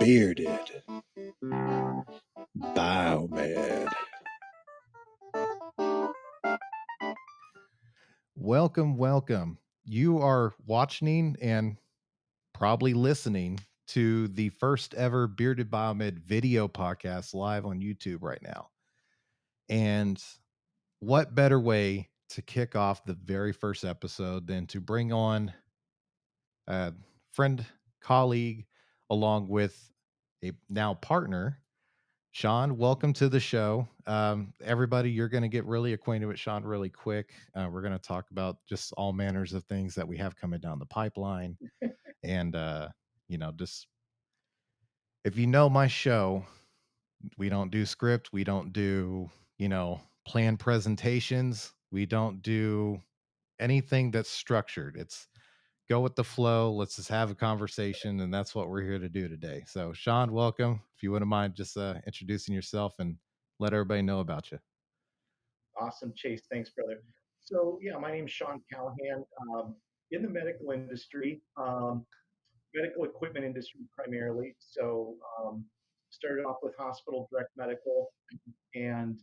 Bearded Biomed. Welcome. You are watching and probably listening to the first ever Bearded Biomed video podcast live on YouTube right now. And what better way to kick off the very first episode than to bring on a friend, colleague, along with a now partner, Sean. Welcome to the show. Everybody, you're going to get really acquainted with Sean really quick. We're going to talk about just all manners of things that we have coming down the pipeline. And, just if you know my show, we don't do script. We don't do, plan presentations. We don't do anything that's structured. It's go with the flow. Let's just have a conversation. And that's what we're here to do today. So, Sean, welcome. If you wouldn't mind just introducing yourself and let everybody know about you. Awesome, Chase. Thanks, brother. So, yeah, my name is Sean Callahan. In the medical industry, medical equipment industry primarily. So, started off with hospital direct medical and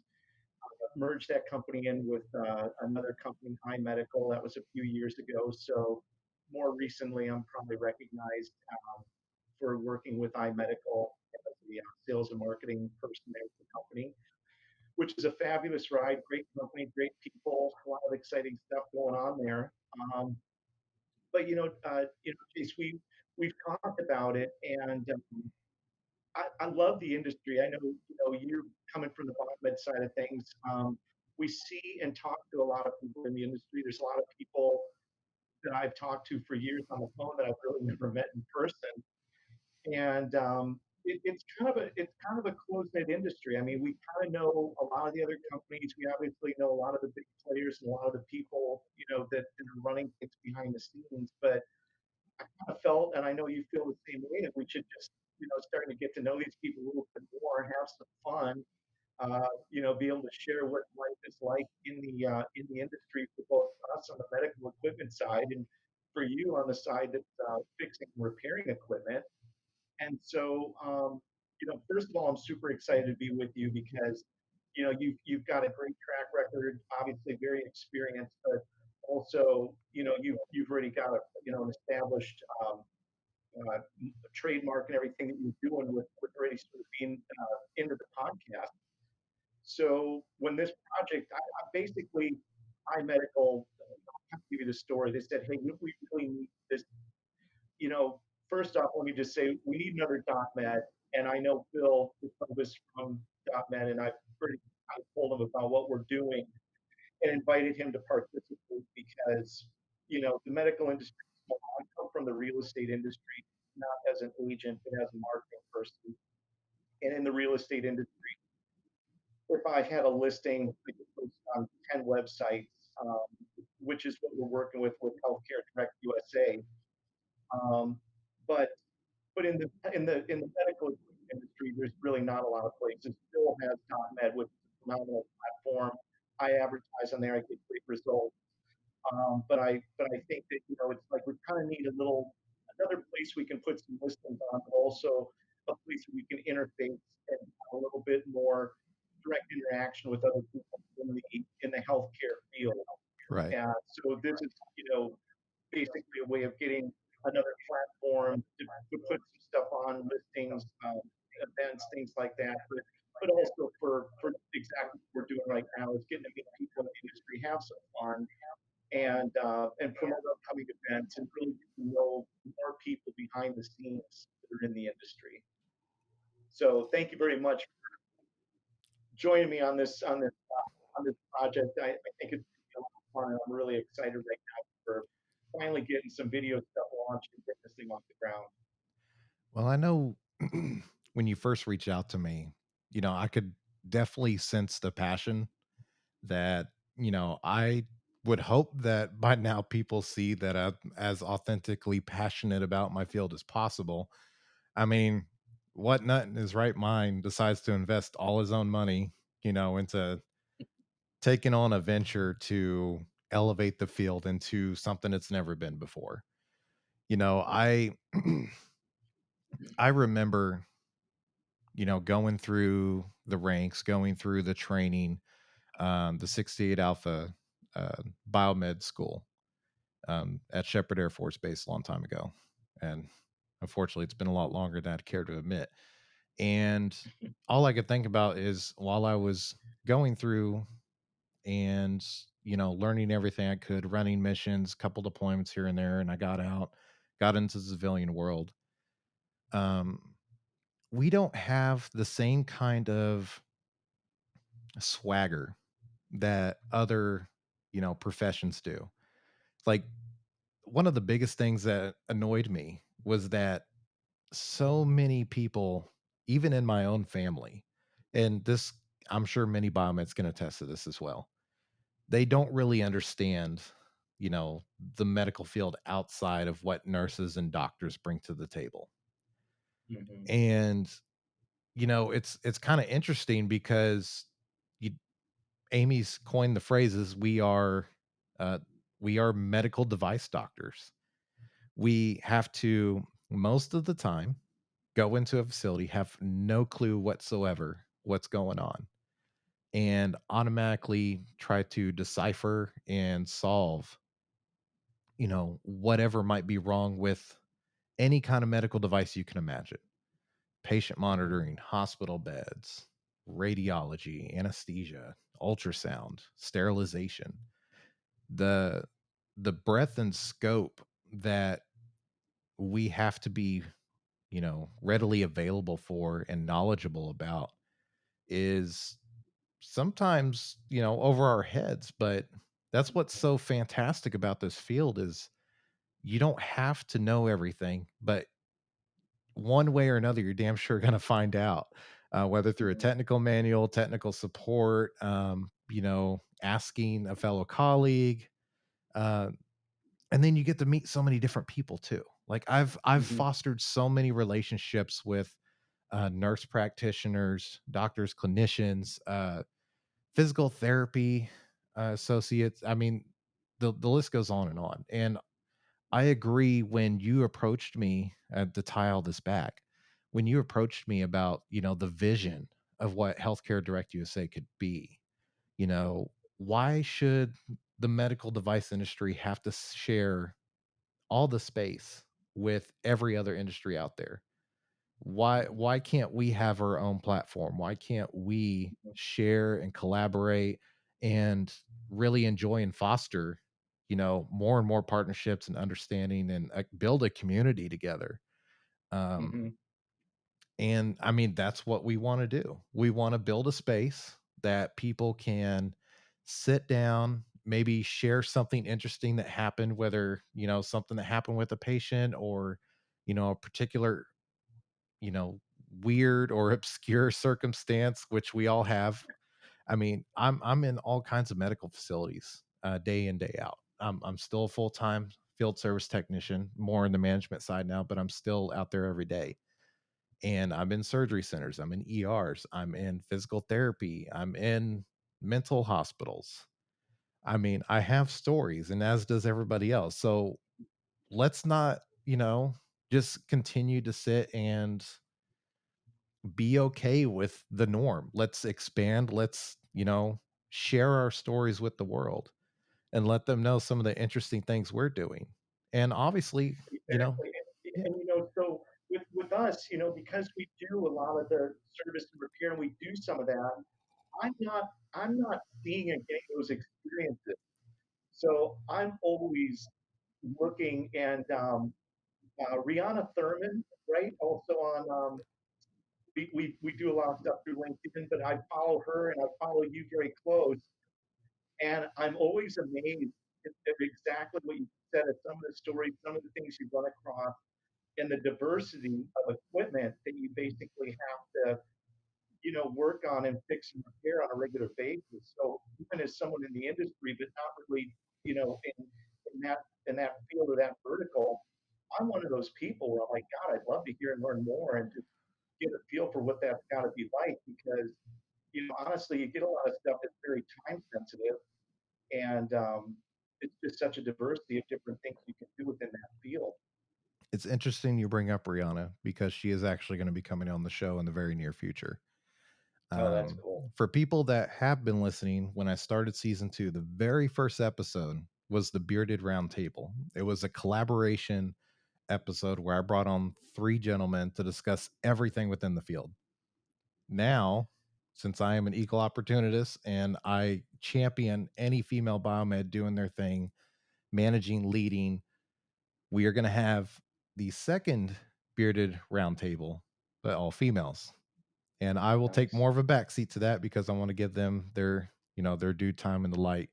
merged that company in with another company, High Medical. That was a few years ago. So, more recently, I'm probably recognized for working with iMedical as the sales and marketing person there at the company, which is a fabulous ride. Great company, great people, a lot of exciting stuff going on there. But Chase, we've talked about it, and I love the industry. I know you're coming from the biomed side of things. We see and talk to a lot of people in the industry. There's a lot of people that I've talked to for years on the phone that I've really never met in person, and it's kind of a close knit industry. I mean, we kind of know a lot of the other companies. We obviously know a lot of the big players and a lot of the people that are running things behind the scenes. But I kind of felt, and I know you feel the same way, that we should just starting to get to know these people a little bit more, have some fun. Be able to share what life is like in the industry for both us on the medical equipment side and for you on the side that's fixing and repairing equipment. And so, first of all, I'm super excited to be with you because, you've got a great track record, obviously very experienced, but also, you've already got an established uh, trademark and everything that you're doing with already sort of being into the podcast. So when this project, I basically, iMedical, I'll have to give you the story. They said, hey, we really need this first off, let me just say we need another .NET, and I know Phil is from .NET, and I've pretty kind of told him about what we're doing and invited him to participate because the medical industry is small. I come from the real estate industry, not as an agent, but as a marketing person. And in the real estate industry, if I had a listing, I could post on 10 websites, which is what we're working with Healthcare Direct USA. Um, but but in the medical industry, there's really not a lot of places. Phil has .NET, which is a phenomenal platform. I advertise on there. I get great results. But I think that it's like we kind of need another place we can put some listings on, but also a place where we can interface and have a little bit more direct interaction with other people in the healthcare field. Right. So this is basically a way of getting another platform to put some stuff on listings, events, things like that. But also for exactly what we're doing right now is getting to meet people in the industry, have some fun, and promote upcoming events and really get to know more people behind the scenes that are in the industry. So thank you very much for joining me on this project. I think it's a lot of fun, and I'm really excited right now for finally getting some video stuff launched and getting this thing off the ground. Well, I know when you first reached out to me, I could definitely sense the passion that, I would hope that by now people see that I'm as authentically passionate about my field as possible. I mean, what nut in his right mind decides to invest all his own money, into taking on a venture to elevate the field into something it's never been before? I I remember going through the ranks, going through the training, the 68 Alpha Biomed School at Shepherd Air Force Base a long time ago. And unfortunately, it's been a lot longer than I'd care to admit. And all I could think about is while I was going through and, learning everything I could, running missions, couple deployments here and there, and I got out, got into the civilian world. Um, we don't have the same kind of swagger that other, professions do. Like one of the biggest things that annoyed me was that so many people, even in my own family, and this, I'm sure many biomeds can attest to this as well. They don't really understand, you know, the medical field outside of what nurses and doctors bring to the table. Hmm. And, it's kind of interesting because you, Amy's coined the phrases uh, we are medical device doctors. We have to most of the time go into a facility, have no clue whatsoever what's going on, and automatically try to decipher and solve, whatever might be wrong with any kind of medical device you can imagine. Patient Hmm. monitoring, hospital beds, radiology, anesthesia, ultrasound, sterilization. The the breadth and scope that we have to be, readily available for and knowledgeable about is sometimes, over our heads, but that's what's so fantastic about this field is you don't have to know everything, but one way or another, you're damn sure going to find out, whether through a Hmm. technical manual, technical support, asking a fellow colleague, uh, and then you get to meet so many different people too. Like I've Hmm. fostered so many relationships with nurse practitioners, doctors, clinicians, physical therapy associates. I mean, the list goes on and on. And I agree when you approached me to tie all this back, when you approached me about, the vision of what Healthcare Direct USA could be, you know, why should the medical device industry have to share all the space with every other industry out there? Why can't we have our own platform? Why can't we share and collaborate and really enjoy and foster, more and more partnerships and understanding and build a community together? Um, Hmm. and I mean, that's what we want to do. We want to build a space that people can sit down, maybe share something interesting that happened, whether, something that happened with a patient or, a particular, you know, weird or obscure circumstance, which we all have. I mean, I'm in all kinds of medical facilities, day in, day out. I'm still a full-time field service technician, more in the management side now, but I'm still out there every day. And I'm in surgery centers, I'm in ERs, I'm in physical therapy, I'm in mental hospitals. I mean, I have stories, and as does everybody else. So let's not, just continue to sit and be okay with the norm. Let's expand. Let's, share our stories with the world and let them know some of the interesting things we're doing. And obviously, Exactly. yeah, So with us, because we do a lot of the service and repair, and we do some of that, I'm not I'm not seeing and getting those experiences. So I'm always looking, and Rihanna Thurman, right? Also on, we do a lot of stuff through LinkedIn, but I follow her and I follow you very close, and I'm always amazed at exactly what you said, at some of the stories, some of the things you run across, and the diversity of equipment that you basically have to, work on and fix and repair on a regular basis. So even as someone in the industry, but not really, in that field or that vertical, I'm one of those people where I'm like, God, I'd love to hear and learn more and just get a feel for what that's got to be like, because honestly, you get a lot of stuff that's very time sensitive, and it's just such a diversity of different things you can do within that field. It's interesting you bring up Rihanna because she is actually going to be coming on the show in the very near future. Oh, that's Um, cool. for people that have been listening, when I started season two, the very first episode was the Bearded Roundtable. It was a collaboration episode where I brought on three gentlemen to discuss everything within the field. Now, since I am an equal opportunist and I champion any female biomed doing their thing, managing, leading, we are going to have the second bearded roundtable, but all females. And I will take Nice. more of a backseat to that because I want to give them their, their due time in the light.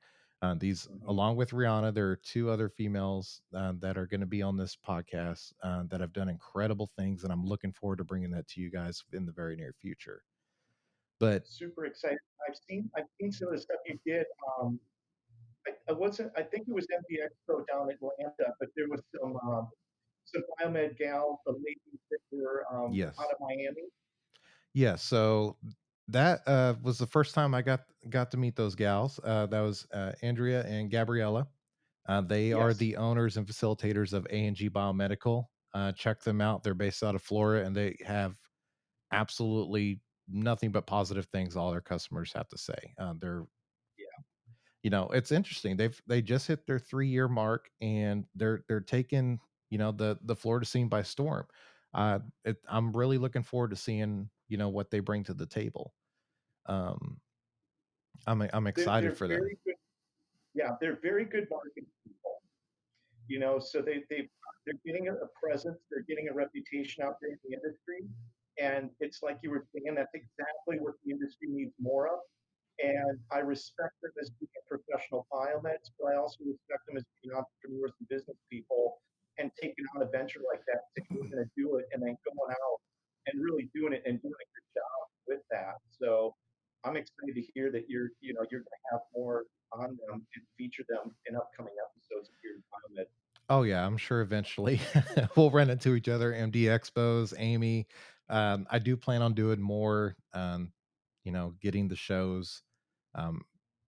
These, Hmm. along with Rihanna, there are two other females that are going to be on this podcast that have done incredible things, and I'm looking forward to bringing that to you guys in the very near future. But Super excited. I've seen some of the stuff you did. I wasn't. I think it was MD Expo down in Atlanta, but there was some biomed gals, the ladies that were out yes, of Miami. yeah. So that was the first time I got to meet those gals. That was Andrea and Gabriella. They are Yes. the owners and facilitators of A&G Biomedical. Check them out. They're based out of Florida, and they have absolutely nothing but positive things all their customers have to say. They're, it's interesting. They just hit their 3 year mark, and they're taking the Florida scene by storm. I'm really looking forward to seeing what they bring to the table. Um, I'm excited They're for them. very good. Yeah, they're very good marketing people. So they're getting a presence, they're getting a reputation out there in the industry, and it's like you were saying, that's exactly what the industry needs more of. And I respect them as being professional biomeds, but I also respect them as being entrepreneurs and business people and taking on a venture like that, saying we're going to do it, and then going out and really doing it and doing a good job with that. So I'm excited to hear that you're going to have more on them and feature them in upcoming episodes of your Biomed. Oh yeah, I'm sure eventually we'll run into each other. MD Expos, Amy. I do plan on doing more. Getting the shows, um,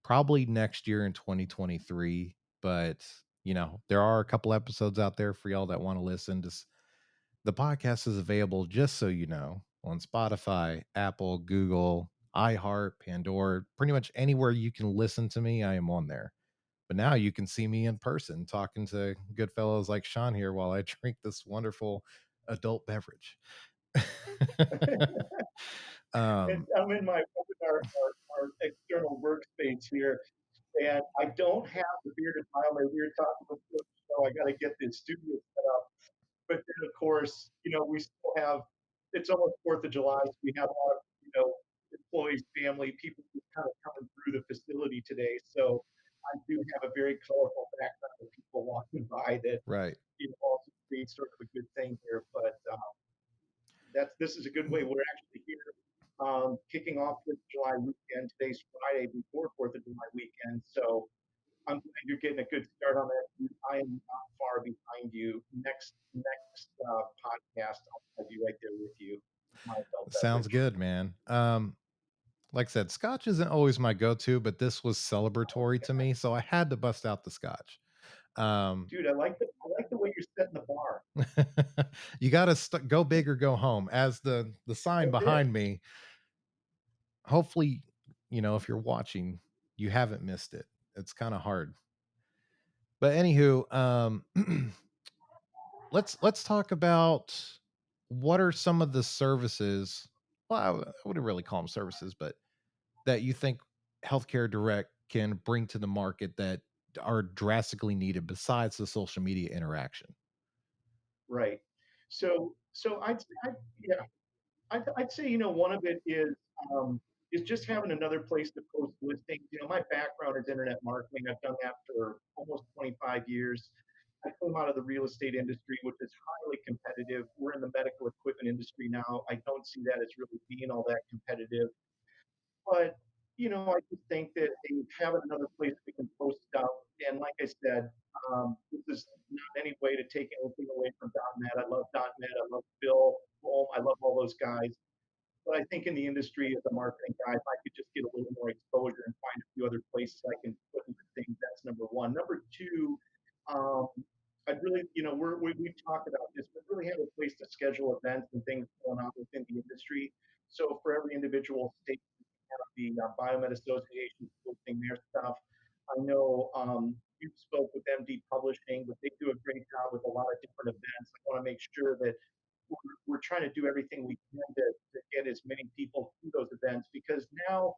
probably next year in 2023. But there are a couple episodes out there for y'all that want to listen. Just the podcast is available, just so you know, on Spotify, Apple, Google, iHeart, Pandora, pretty much anywhere you can listen to me. I am on there. But now you can see me in person talking to good fellows like Sean here while I drink this wonderful adult beverage. And um, I'm in our external workspace here, and I don't have the bearded Biomed. We were talking before the show. I got to get the studio set up. But then, of course, we still have, it's almost 4th of July, so we have a lot of, employees, family, people who kind of coming through the facility today. So I do have a very colorful background of people walking by that, right. also creates sort of a good thing here. But this is a good way. We're actually here kicking off the July weekend. Today's Friday before 4th of July weekend. So I'm glad you're getting a good start on that. I am not far behind you. Next podcast, I'll be right there with you. My adult Sounds beverage. good, man. Like I said, scotch isn't always my go-to, but this was celebratory to me, so I had to bust out the scotch. Um, Dude, I like the way you're setting the bar. you got to go big or go home. As the sign That's it. behind me, hopefully, if you're watching, you haven't missed it. It's kind of hard. But anywho, let's talk about what are some of the services. Well, I wouldn't really call them services, but that you think healthcare direct can bring to the market that are drastically needed besides the social media interaction. Right. So yeah, I'd say one of it is just having another place to post listings. My background is internet marketing. I've done that for almost 25 years. I came out of the real estate industry, which is highly competitive. We're in the medical equipment industry now. I don't see that as really being all that competitive. But I just think that having another place we can post stuff, and like I said, this is not any way to take anything away from .net. I love .net. I love Bill Holm. I love all those guys. But I think in the industry as a marketing guy, if I could just get a little more exposure and find a few other places I can put into things, that's number one. Number two, um, I'd really, we talked about this, but really have a place to schedule events and things going on within the industry. So for every individual state, the Biomed Association posting their stuff. I know you spoke with MD Publishing, but they do a great job with a lot of different events. I want to make sure that we're trying to do everything we can to get as many people to those events because now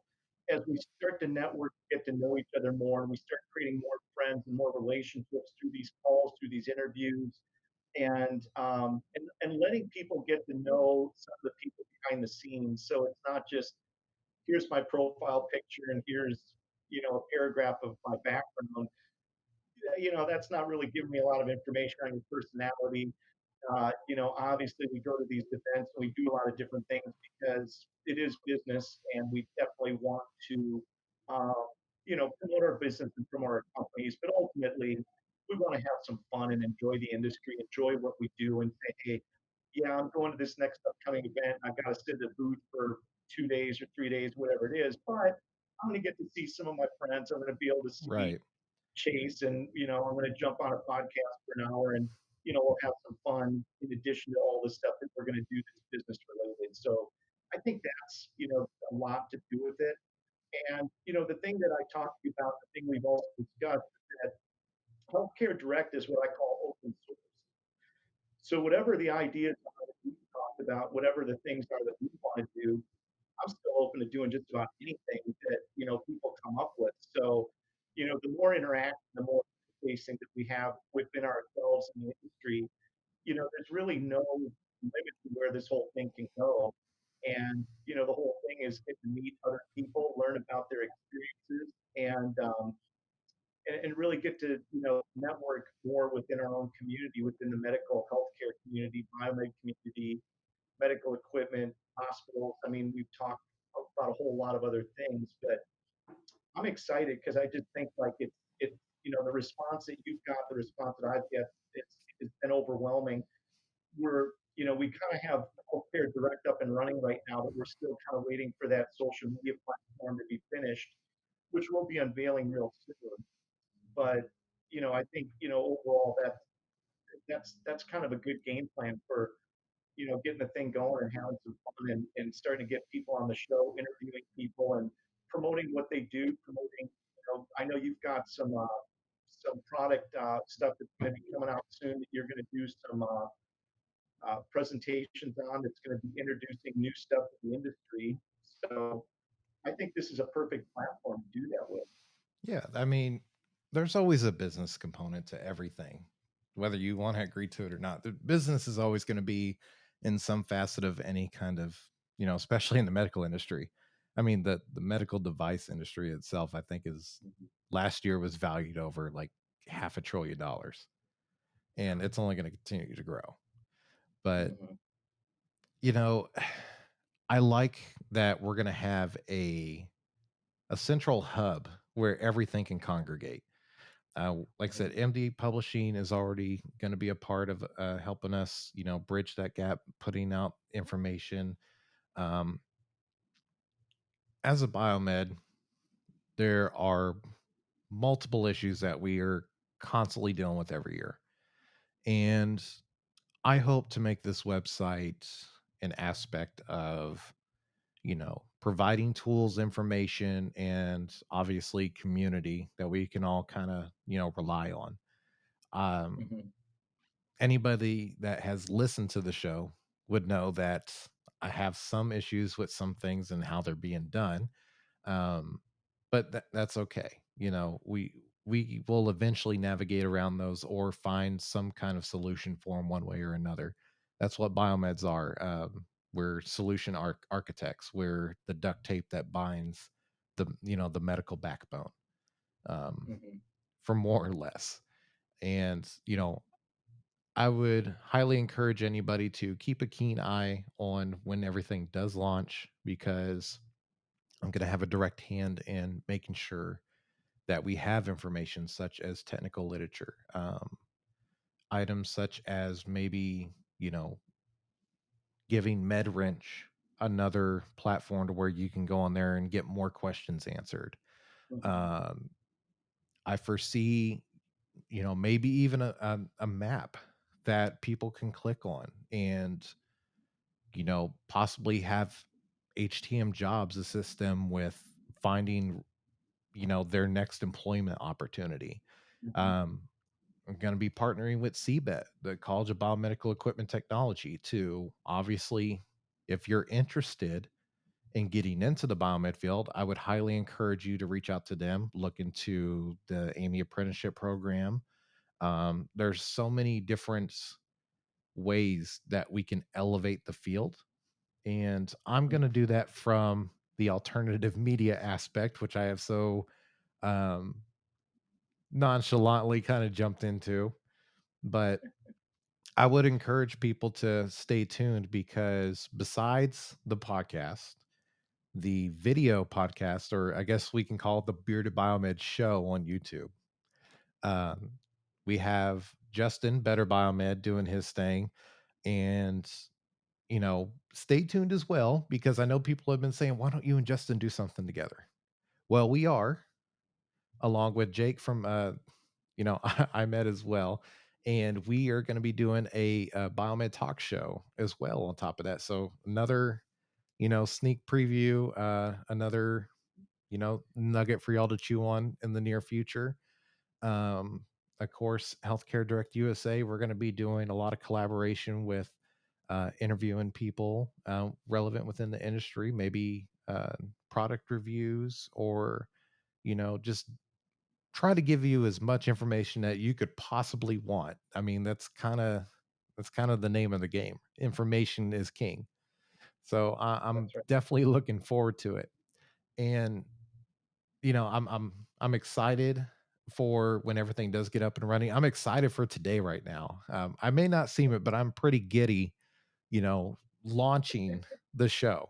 as we start to network, get to know each other more, and we start creating more friends and more relationships through these calls, through these interviews, and letting people get to know some of the people behind the scenes. So it's not just here's my profile picture and here's a paragraph of my background. That's not really giving me a lot of information on your personality. Obviously we go to these events and we do a lot of different things because it is business, and we definitely want to, uh, promote our business and promote our companies. But ultimately, we want to have some fun and enjoy the industry, enjoy what we do, and say, hey, yeah, I'm going to this next upcoming event. I've got to sit at a booth for 2 days or 3 days, whatever it is. But I'm going to get to see some of my friends. I'm going to be able to see Right. Chase, and I'm going to jump on a podcast for an hour, and we'll have some fun in addition to all the stuff that we're going to do that's business related. So I think that's a lot to do with it. And the thing that I talked to you about, the thing we've also discussed, is that healthcare direct is what I call open source. So whatever the ideas are that we talked about, whatever the things are that we want to do, I'm still open to doing just about anything that people come up with. So, the more interaction, the more facing that we have within ourselves in the industry, there's really no limit to where this whole thing can go. And the whole thing is get to meet other people, learn about their experiences, and really get to network more within our own community, within the medical healthcare community, biomed community, medical equipment, hospitals. I mean, we've talked about a whole lot of other things, but I'm excited because I just think like the response that you've got, the response that I've got, it's been overwhelming. We kind of have healthcare direct up and running right now, but we're still kind of waiting for that social media platform to be finished, which we'll be unveiling real soon. But I think overall that's kind of a good game plan for getting the thing going and having some fun, and starting to get people on the show, interviewing people and promoting what they do, promoting, I know you've got some product stuff that's going to be coming out soon that you're going to do some presentations on, that's going to be introducing new stuff to the industry. So I think this is a perfect platform to do that with. Yeah, I mean, there's always a business component to everything, whether you want to agree to it or not. The business is always going to be in some facet of any kind of, especially in the medical industry. I mean, the medical device industry itself, I think, is last year was valued over like $500 billion, and it's only going to continue to grow. But Mm-hmm. you know, I like that we're going to have a central hub where everything can congregate. Like I said, MD Publishing is already going to be a part of helping us, bridge that gap, putting out information. Um, as a biomed, there are multiple issues that we are constantly dealing with every year. And I hope to make this website an aspect of, providing tools, information, and obviously community that we can all kind of, rely on. Um, Mm-hmm. Anybody that has listened to the show would know that I have some issues with some things and how they're being done. Um, but that's okay. We will eventually navigate around those or find some kind of solution for them one way or another. That's what biomeds are. We're solution architects. We're the duct tape that binds the medical backbone, um, Mm-hmm. for more or less. And I would highly encourage anybody to keep a keen eye on when everything does launch, because I'm going to have a direct hand in making sure that we have information such as technical literature, items such as maybe, giving MedWrench another platform to where you can go on there and get more questions answered. Mm-hmm. I foresee, maybe even a map that people can click on and, possibly have HTM jobs assist them with finding, their next employment opportunity. Mhm. Um, I'm going to be partnering with CBET, the College of Biomedical Equipment Technology, to obviously, if you're interested in getting into the biomed field, I would highly encourage you to reach out to them, look into the Amy apprenticeship program. There's so many different ways that we can elevate the field. And I'm going to Mhm. do that from the alternative media aspect, which I have so um, nonchalantly kind of jumped into. But I would encourage people to stay tuned because besides the podcast, the video podcast, or I guess we can call it the Bearded Biomed show on YouTube, um, we have Justin, Better Biomed, doing his thing. And, stay tuned as well because I know people have been saying, why don't you and Justin do something together? Well, we are, along with Jake from I met as well. And we are going to be doing a biomed talk show as well on top of that. So another, sneak preview, another, nugget for y'all to chew on in the near future. Um, of course, Healthcare Direct USA, we're going to be doing a lot of collaboration with interviewing people relevant within the industry, maybe product reviews or, just try to give you as much information that you could possibly want. I mean, that's kind of the name of the game. Information is king. So I'm That's right. definitely looking forward to it. And I'm excited for when everything does get up and running. I'm excited for today right now. I may not seem it, but I'm pretty giddy, launching the show.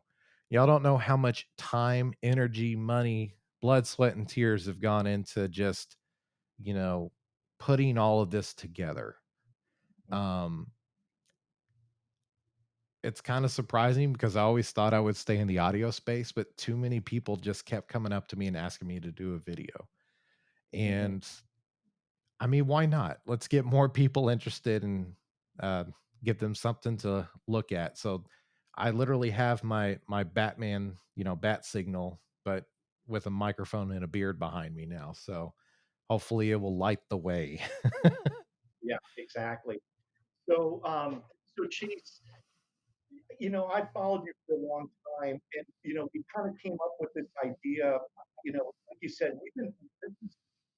Y'all don't know how much time, energy, money, blood, sweat, and tears have gone into just, you know, putting all of this together. Mhm. Um, it's kind of surprising because I always thought I would stay in the audio space, but too many people just kept coming up to me and asking me to do a video. Mhm. And I mean, why not? Let's get more people interested and uh, give them something to look at. So I literally have my Batman, bat signal, but with a microphone and a beard behind me now. So hopefully it will light the way. Yeah, exactly. So, so Chase, I followed you for a long time, and we kind of came up with this idea. Like you said, we've been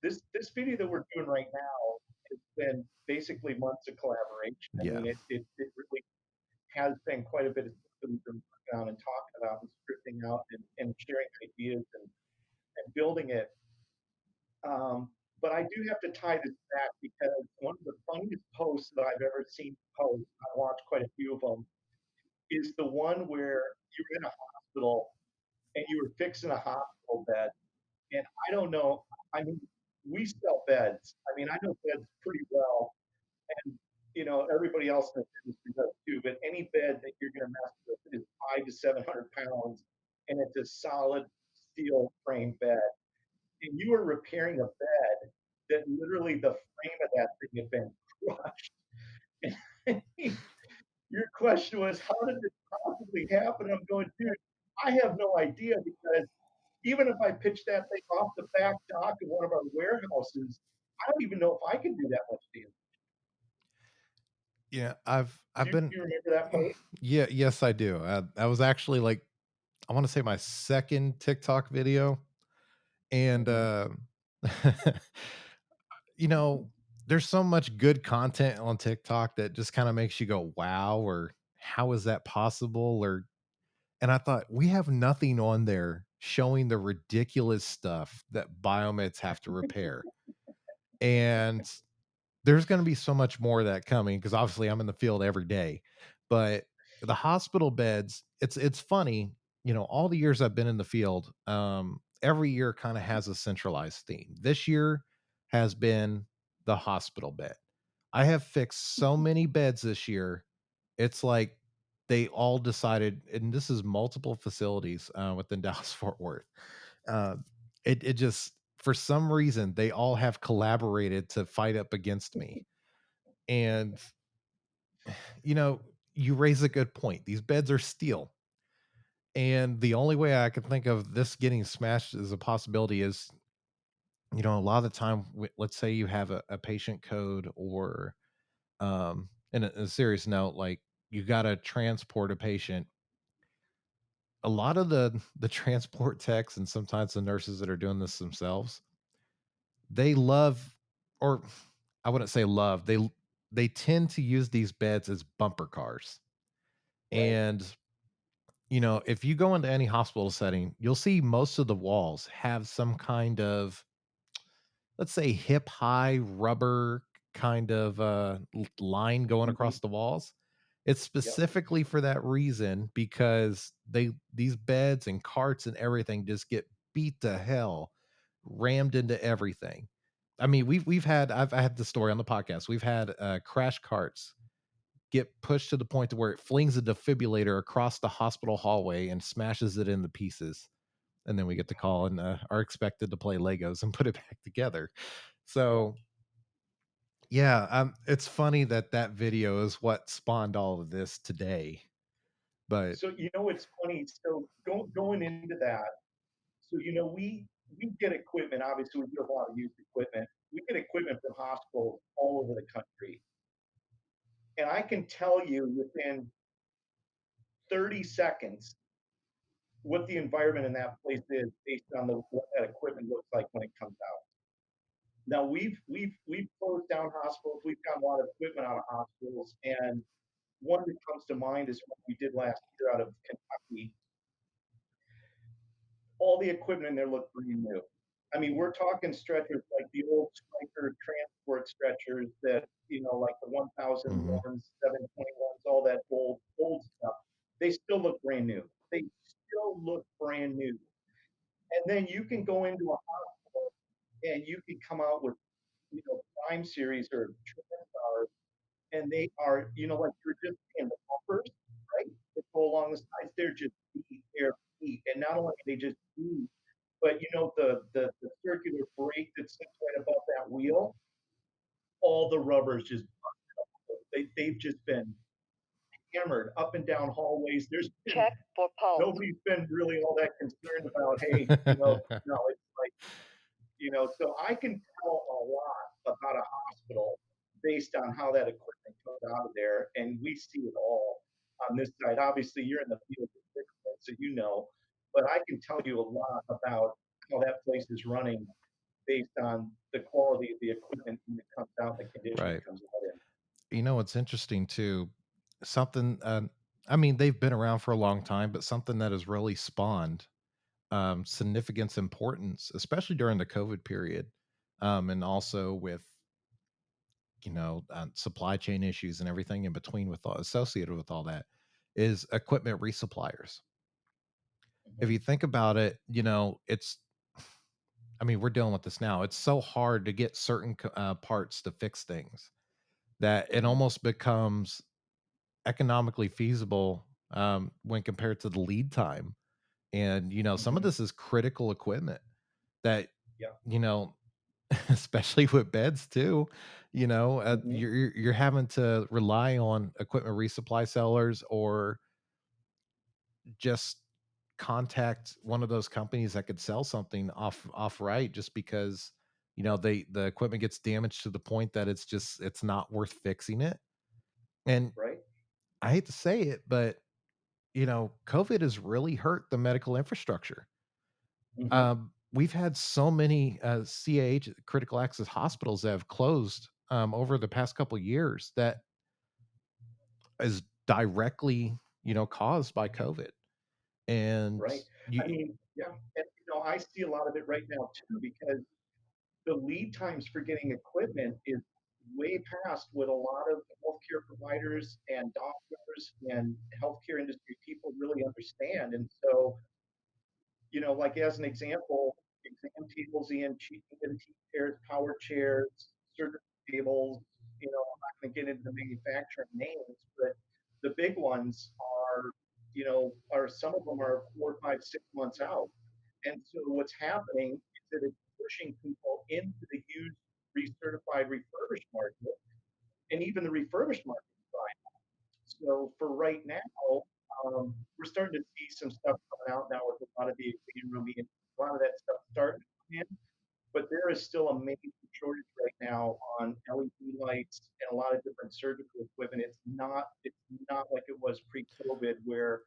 this video that we're doing right now has been basically months of collaboration. I Yeah. mean, it really has been quite a bit of stuff that we've been working on and talking about and scripting out and sharing ideas and building it. But I do have to tie this back because one of the funniest posts that I've ever seen post, I watched quite a few of them, is the one where you were in a hospital and you were fixing a hospital bed. And I don't know, I mean, we sell beds. I mean, I know beds pretty well, and everybody else in the industry does too. But any bed that you're going to mess with is 5 to 700 pounds, and it's a solid steel frame bed. And you were repairing a bed that literally the frame of that thing had been crushed. Your question was, how did this possibly happen? I'm going, dude, I have no idea because even if I pitch that thing off the back dock of one of our warehouses, I don't even know if I can do that much damage. Yeah, I've Do been you remember that post? yeah, yes I do. I was actually like I want to say my second TikTok video and Hmm. you know, there's so much good content on TikTok that just kind of makes you go, wow, or how is that possible? And I thought, we have nothing on there showing the ridiculous stuff that biomeds have to repair. And there's going to be so much more of that coming because obviously I'm in the field every day. But the hospital beds, it's funny, all the years I've been in the field, every year kind of has a centralized theme. This year has been the hospital bed. I have fixed so many beds this year. It's like they all decided, and this is multiple facilities within Dallas Fort Worth. Uh, it just for some reason they all have collaborated to fight up against me, and you know, you raise a good point. These beds are steel. And the only way I can think of this getting smashed as a possibility is, a lot of the time, let's say you have a patient code or, in a serious note, like you got to transport a patient. A lot of the transport techs and sometimes the nurses that are doing this themselves, they love, or I wouldn't say love, they tend to use these beds as bumper cars. Right. And if you go into any hospital setting, you'll see most of the walls have some kind of, let's say, hip high rubber kind of line going Hmm. across the walls. It's Yep. specifically for that reason because these beds and carts and everything just get beat to hell, rammed into everything. I mean, we've had I had the story on the podcast. We've had crash carts get pushed to the point to where it flings a defibrillator across the hospital hallway and smashes it into pieces. And then we get the call and are expected to play Legos and put it back together. Yep. So yeah, it's funny that that video is what spawned all of this today. But So it's funny. So going into that, so we get equipment. Obviously, we do a lot of used equipment. We get equipment from hospitals all over the country, and I can tell you within 30 seconds what the environment in that place is based on what that equipment looks like when it comes out. Now we've closed down hospitals. We've got a lot of equipment out of hospitals, and one that comes to mind is what we did last year out of Kentucky. All the equipment in there looked brand new. I mean, we're talking stretchers like the old Stryker transport stretchers that, like the mhm, 1001s, 721s, all that old stuff. They still look brand new. They still look brand new. And then you can go into a hospital and you can come out with, Prime Series or Transtar, and they are, like you're just saying, the bumpers, right? That go along the sides, they're just beat, they're beat. And not only are they just beat, but the circular brake that sits right above that wheel, all the rubbers just they've just been hammered up and down hallways. There's been Check for pulse. nobody's been really all that concerned about, hey, no, it's like, so I can tell a lot about a hospital based on how that equipment comes out of there, and we see it all on this side. Obviously, you're in the field of equipment, so but I can tell you a lot about how that place is running based on the quality of the equipment when it comes out, the condition it right. comes out in. What's interesting too, something I mean, they've been around for a long time, but something that has really spawned significance importance, especially during the COVID period. And also with supply chain issues and everything in between with associated with all that is equipment resuppliers. If Mhm. you think about it, it's I mean, we're dealing with this now. It's so hard to get certain parts to fix things that it Mhm. almost becomes economically feasible when compared to the lead time. And some of Mhm. this is critical equipment that Yeah. you know, especially with beds too. Mhm. You're having to rely on equipment resupply sellers or just contact one of those companies that could sell something off right just because the equipment gets damaged to the point that it's not worth fixing it. And Right. I hate to say it, but COVID has really hurt the medical infrastructure. Mhm. We've had so many CAH, critical access hospitals, that have closed over the past couple years that is directly caused by COVID. And Right. I you mean, yeah, and I see a lot of it right now too because the lead times for getting equipment is way past what a lot of healthcare providers and doctors and healthcare industry people really understand. And so, like as an example, exam tables, ENT chairs, power chairs, surgical tables. I'm not going to get into the manufacturing names, but the big ones are some of them are 4, 5, 6 months out. And so what's happening is that it's pushing people into the used, recertified, refurbished market, and even the refurbished market is fine. So for right now, we're starting to see some stuff coming out now with a lot of the clean room and a lot of that stuff starting to come in. But there is still a major shortage right now on LED lights and a lot of different surgical equipment. It's not like it was pre-COVID where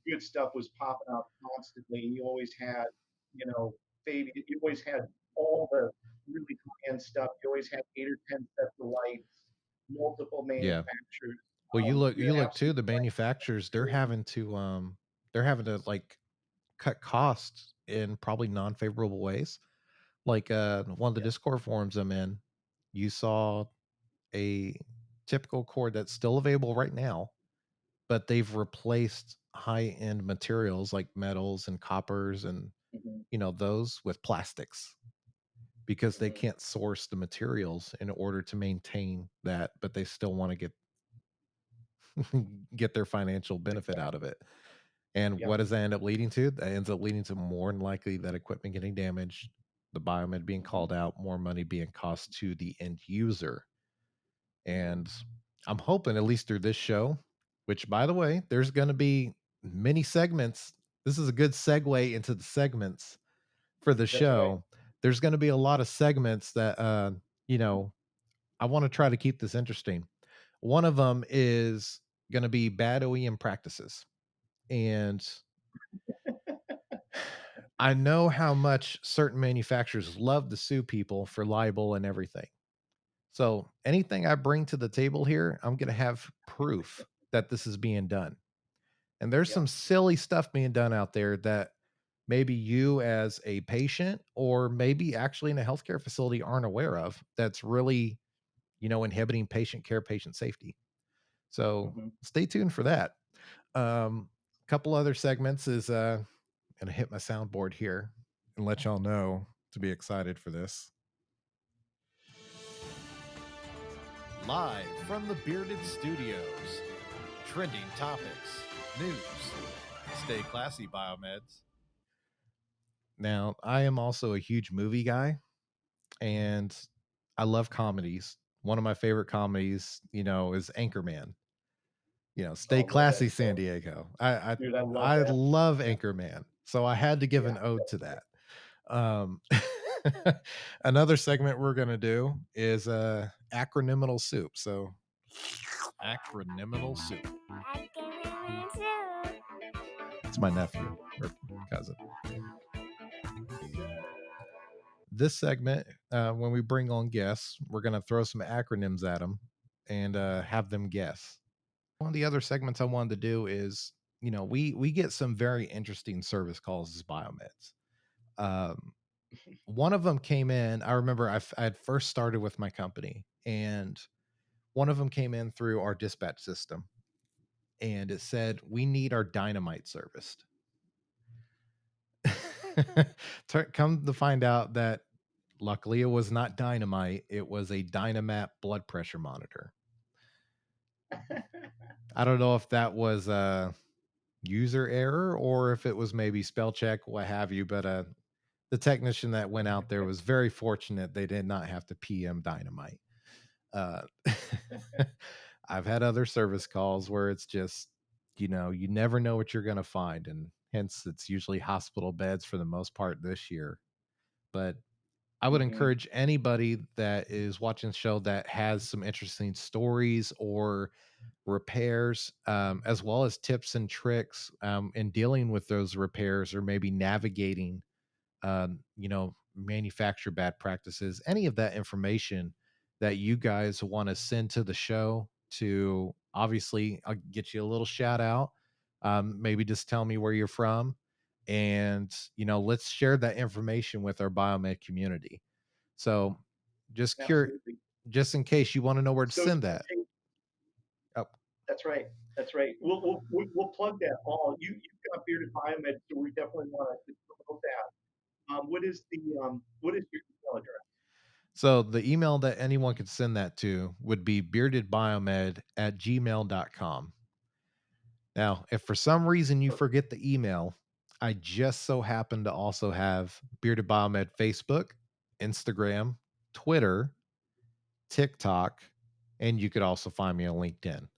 good stuff was popping out constantly. You always had, you know, baby. You always had all the really high-end stuff. You always had 8 or 10 sets of lights, multiple Yeah. manufacturers. Well, You're you look too, absolutely the right. manufacturers, they're having to like cut costs in probably non-favorable ways. Like one of the Yeah. Discord forums I'm in, you saw a typical cord that's still available right now, but they've replaced high-end materials like metals and coppers and Hmm. those with plastics because they Hmm. can't source the materials in order to maintain that, but they still want to get their financial benefit out of Exactly. it. And Yep. what does that end up leading to? That ends up leading to more than likely that equipment getting damaged, the biomed being Hmm. called out, more money being cost to the end user. Hmm. And I'm hoping, at least through this show, which by the way, there's going to be many segments. This is a good segue into the segments for the That's right. show. There's going to be a lot of segments that, you know, I want to try to keep this interesting. One of them is going to be bad OEM practices. And I know how much certain manufacturers love to sue people for libel and everything. So anything I bring to the table here, I'm going to have proof that this is being done. And there's Yep. some silly stuff being done out there that maybe you as a patient or maybe actually in a healthcare facility aren't aware of that's really, inhibiting patient care, patient safety. So Hmm. stay tuned for that. A couple other segments is gonna hit my soundboard here and let y'all know to be excited for this. Live from the Bearded Studios, trending topics, news. Stay classy, Biomeds. Now, I am also a huge movie guy and I love comedies. One of my favorite comedies, is Anchorman. Stay Oh, love that classy, San show, Diego. I dude. I love I that. love Yeah. Anchorman, so I had to give Yeah. an ode to Yeah. that. Um, another segment we're gonna do is acronyminal soup. So acronyminal soup. It's my nephew or cousin. This segment, when we bring on guests, we're gonna throw some acronyms at them and have them guess. One of the other segments I wanted to do is, we get some very interesting service calls as biomeds. Um, one of them came in. I remember I had first started with my company, and one of them came in through our dispatch system, and it said we need our dynamite serviced. Come to find out that luckily it was not dynamite; it was a Dynamap blood pressure monitor. I don't know if that was user error or if it was maybe spell check, what have you. But the technician that went out there was very fortunate they did not have to PM dynamite. Uh, I've had other service calls where it's just, you never know what you're going to find. And hence, it's usually hospital beds for the most part this year. But I would Hmm. encourage anybody that is watching the show that has some interesting stories or repairs, as well as tips and tricks in dealing with those repairs or maybe navigating, manufacture bad practices, any of that information that you guys want to send to the show to obviously, I'll get you a little shout out. Maybe just tell me where you're from. And, let's share that information with our biomed community. So just Absolutely. just in case you want to know where to So, send that. hey, Oh, that's right. That's right. We'll plug that all. You've got bearded biomed, so we definitely want to promote that. What is your email address? so the email that anyone could send that to would be beardedbiomed@gmail.com. Now, if for some reason you Perfect. forget the email, I just so happen to also have Bearded Biomed Facebook, Instagram, Twitter, TikTok, and you could also find me on LinkedIn.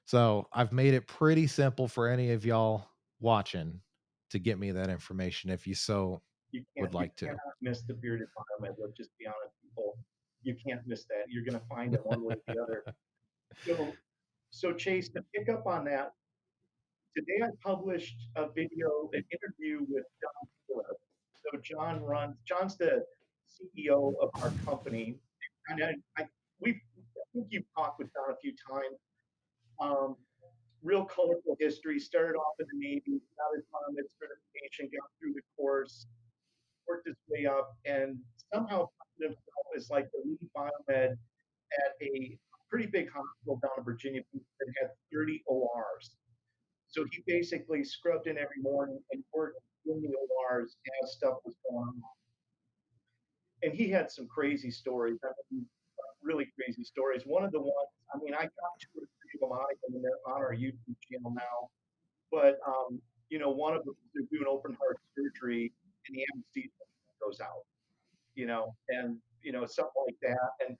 So I've made it pretty simple for any of y'all watching to get me that information if you so would You like to. cannot miss the bearded biomed. Let's just be honest, people. You can't miss that. You're going to find it one way or the other. So, so Chase, to pick up on that, today I published a video, an interview with John Phillips. So John's the CEO of our company, and I think you've talked with John a few times. Um, Real colorful history. Started off in the Navy, got his Biomed certification, got through the course, worked his way up, and somehow found himself as like the lead biomed at a pretty big hospital down in Virginia Beach that had 30 ORs. So he basically scrubbed in every morning and worked in the ORs as stuff was going on. And he had some crazy stories. I mean, really crazy stories. One of the ones, I mean, I got two or three of them out of them, and they're on our YouTube channel now. But one of them, they're doing open heart surgery, and the anesthesia goes out. And something like that. And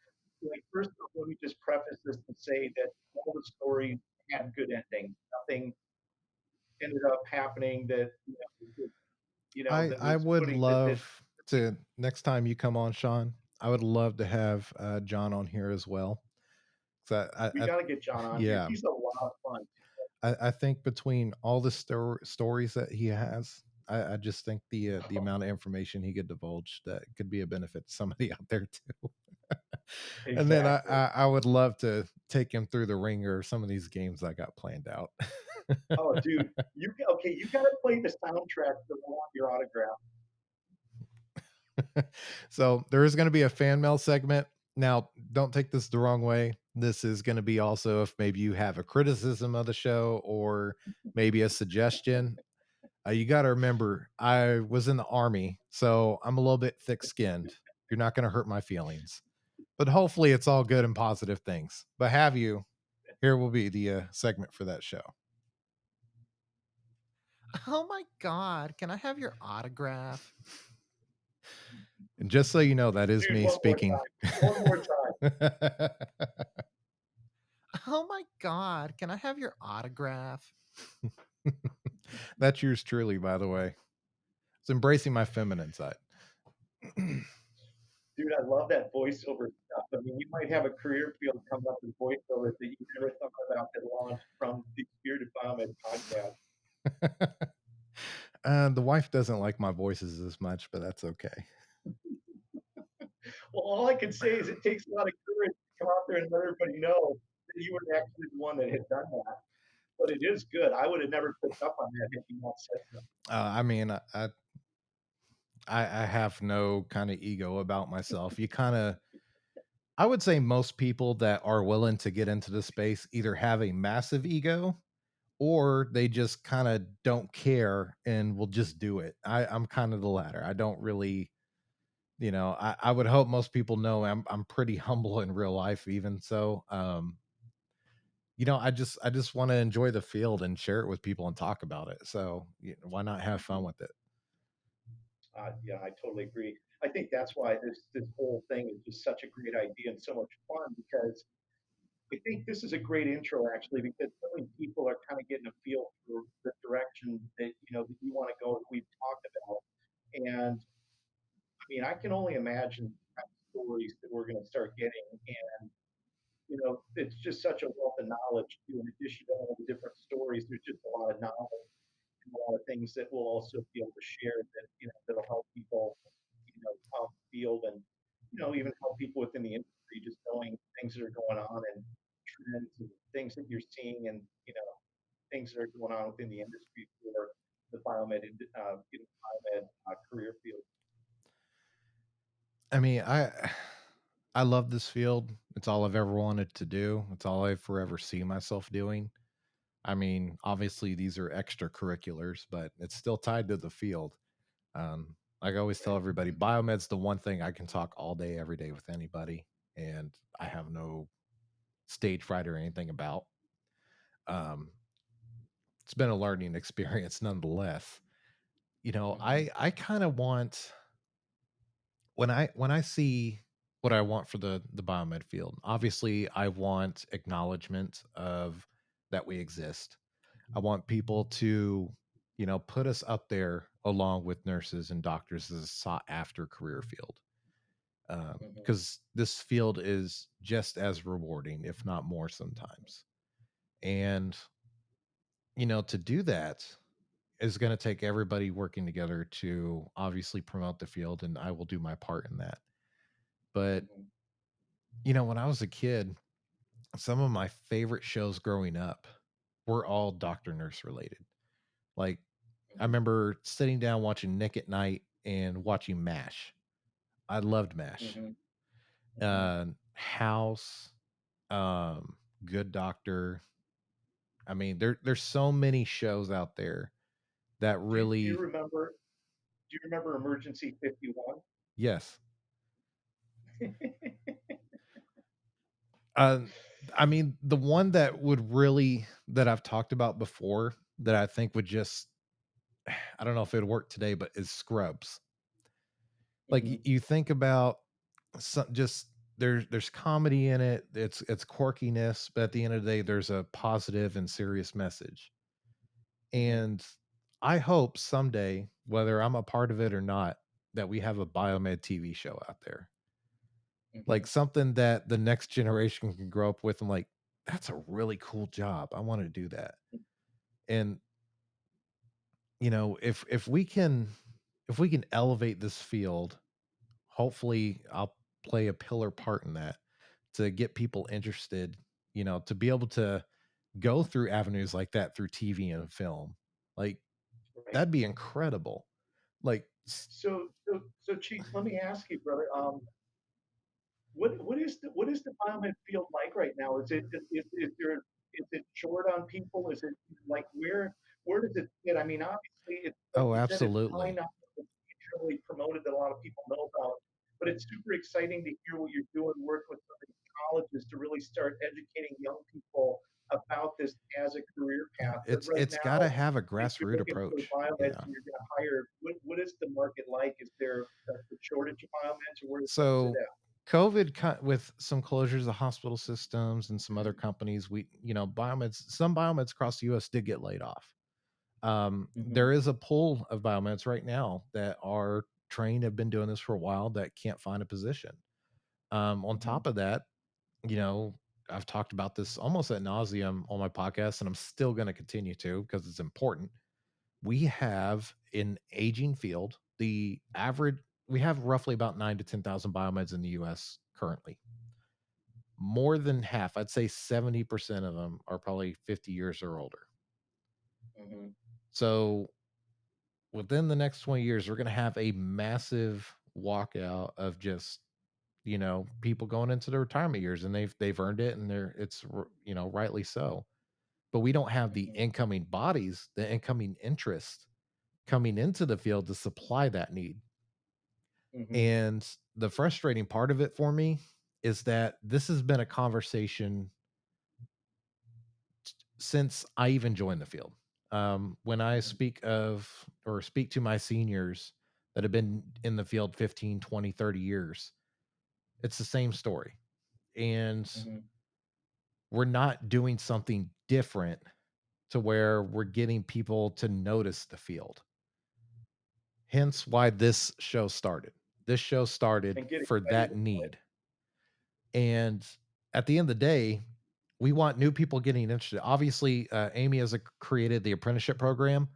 like, first off, let me just preface this and say that all the stories had good endings. Nothing ended up happening that that I was would putting that. love to next time you come on, Sean. I would love to have John on here as well. So We got to get John on here. yeah, He's a lot of fun. I think between all the stories that he has, I just think the amount of information he could divulge that could be a benefit to somebody out there too. And then Exactly. I would love to take him through the ringer of some of these games I got planned out. Oh, dude, okay? You got to play the soundtrack for I Want Your Autograph. So there is going to be a fan mail segment. Now, don't take this the wrong way. This is going to be also if maybe you have a criticism of the show or maybe a suggestion. You got to remember, I was in the army, so I'm a little bit thick skinned. You're not going to hurt my feelings, but hopefully it's all good and positive things. But have you, here will be the segment for that show. Oh my God, can I have your autograph? And just so you know, that is Dude, me one more speaking. time. One more time. Oh my God, can I have your autograph? That's yours truly, by the way. It's embracing my feminine side. Dude, I love that voiceover stuff. I mean, you might have a career field come up in voiceover that you never thought about that launched from the Bearded Biomed podcast. The wife doesn't like my voices as much, but that's okay. Well, all I can say is it takes a lot of courage to come out there and let everybody know that you were actually the one that had done that. But it is good. I would have never picked up on that had you not said that. I mean, I have no kind of ego about myself. You kind of, I would say most people that are willing to get into the space either have a massive ego or they just kind of don't care and will just do it. I'm kind of the latter. I don't really, I would hope most people know I'm pretty humble in real life, even so. I just want to enjoy the field and share it with people and talk about it. So why not have fun with it? Yeah, I totally agree. I think that's why this whole thing is just such a great idea and so much fun because I think this is a great intro actually because so many people are kind of getting a feel for the direction that that you want to go that we've talked about. And I mean, I can only imagine the kind of stories that we're going to start getting. And it's just such a wealth of knowledge too. In addition to all the different stories, there's just a lot of knowledge and a lot of things that we'll also be able to share that that'll help people out in the field and even help people within the industry just knowing things that are going on and trends and things that you're seeing and things that are going on within the industry for the biomed career field. I mean, I love this field. It's all I've ever wanted to do. It's all I forever see myself doing. I mean, obviously these are extracurriculars, but it's still tied to the field. Like I always tell Right. everybody, biomed's the one thing I can talk all day, every day with anybody, and I have no stage fright or anything about. Um, it's been a learning experience nonetheless. Mm-hmm. I kind of want when I see what I want for the biomed field. Obviously, I want acknowledgement of that we exist. I want people to, put us up there along with nurses and doctors as a sought after career field. Hmm. Because this field is just as rewarding, if not more sometimes. And, to do that is going to take everybody working together to obviously promote the field, and I will do my part in that. But, Hmm. when I was a kid, some of my favorite shows growing up were all doctor nurse related. Like, I Hmm. remember sitting down watching Nick at Night and watching MASH. I loved MASH. Hmm. Hmm. House, um, Good Doctor. I mean, there's so many shows out there that Do you really, remember? Do you remember Emergency 51? yes. Uh, I mean, the one that would really that I've talked about before that I think would just I don't know if it would work today, but is Scrubs. Like Hmm. you think about some just there's comedy in it. It's quirkiness, but at the end of the day, there's a positive and serious message. Hmm. And I hope someday, whether I'm a part of it or not, that we have a Biomed TV show out there. Like Hmm. something that the next generation can grow up with and like, that's a really cool job. I want to do that. And if we can elevate this field, hopefully I'll play a pillar part in that to get people interested, to be able to go through avenues like that through TV and film. Like Right. that'd be incredible. Like So, Chief, let me ask you, brother. What is the biomed field like right now? Is it short on people? Is it like where does it fit? I mean, obviously, it's like oh, you said, it's probably absolutely. not really promoted that a lot of people know about, but it's super exciting to hear what you're doing, work with some of these colleges to really start educating young people about this as a career Yeah, path. But it's right it's got to now, have a if you're grassroots looking for approach. biomeds Yeah. and you're going to hire, what is the market like? Is there a shortage of biomeds, or where does that sit So at? COVID with some closures of hospital systems and some other companies, some biomeds across the US did get laid off. Hmm. There is a pool of biomeds right now that are trained, have been doing this for a while that can't find a position. On Hmm. top of that, you know, I've talked about this almost at nauseum on my podcast, and I'm still going to continue to because it's important. We have an aging field. We have roughly about 9 to 10,000 biomeds in the US currently. More than half, I'd say 70% of them are probably 50 years or older. Hmm. So within the next 20 years, we're going to have a massive walkout of just, people going into the retirement years, and they've earned it, and rightly so. But we don't have the Hmm. incoming bodies, the incoming interest coming into the field to supply that need. Hmm. And the frustrating part of it for me is that this has been a conversation since I even joined the field. When I Hmm. speak to my seniors that have been in the field 15, 20, 30 years, it's the same story. And Hmm. we're not doing something different to where we're getting people to notice the field. Hence why this show started. This show started And get for excited that about it. need. And at the end of the day, we want new people getting interested. Obviously, Amy has created the apprenticeship program,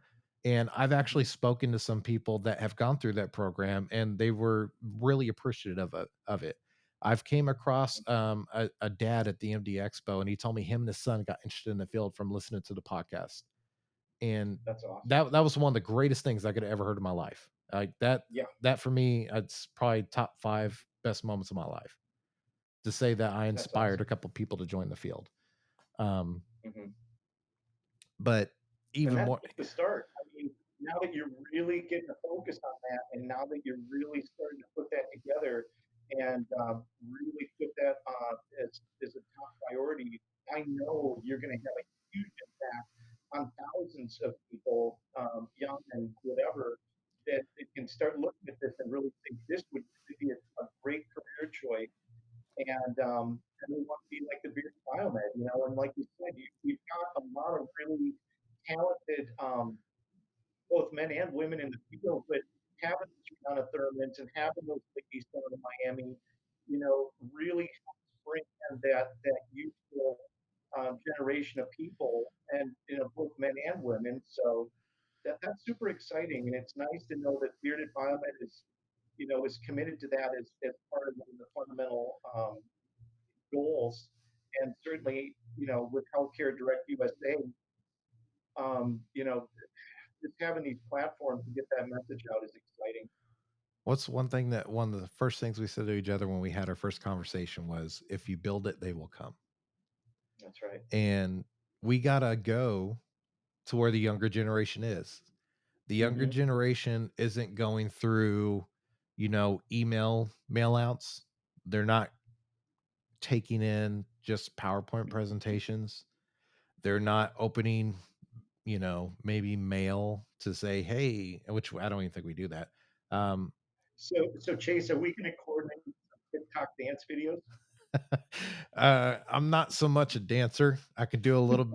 and I've actually Hmm. spoken to some people that have gone through that program, and they were really appreciative of it. I've came across a dad at the MD Expo, and he told me him and his son got interested in the field from listening to the podcast, and That's awesome. that was one of the greatest things I could have ever heard in my life. Like that, Yeah, that for me, it's probably top five best moments of my life to say that I that's inspired a awesome. couple people to join the field. Um, Hmm. but And even that's more, just the start. I mean, now that you're really getting a focus on that, and now that you're really starting to put that together and really put that as a top priority, I know you're going to have a huge impact on thousands of people, young and whatever, that can start looking at this and really think this would really be a great career choice. And we want to be like the Beard Biomed, and like you said, we've got a really talented both men and women in the field, but having those Rihanna Thurmans and having those ladies down in Miami, really helps bring in that youthful generation of people, and both men and women. So that's super exciting, and it's nice to know that Bearded Biomed is committed to that as part of one of the fundamental goals. And certainly, with Healthcare Direct USA, just having these platforms to get that message out is exciting. What's one of the first things we said to each other when we had our first conversation was, if you build it, they will come. That's right. And we got to go to where the younger generation is. The younger Hmm. generation isn't going through, email mail outs. They're not taking in just PowerPoint presentations. They're not opening, maybe mail to say, hey, which I don't even think we do that. Um, So Chase, are we going to coordinate some TikTok dance videos? I'm not so much a dancer. I could do a little,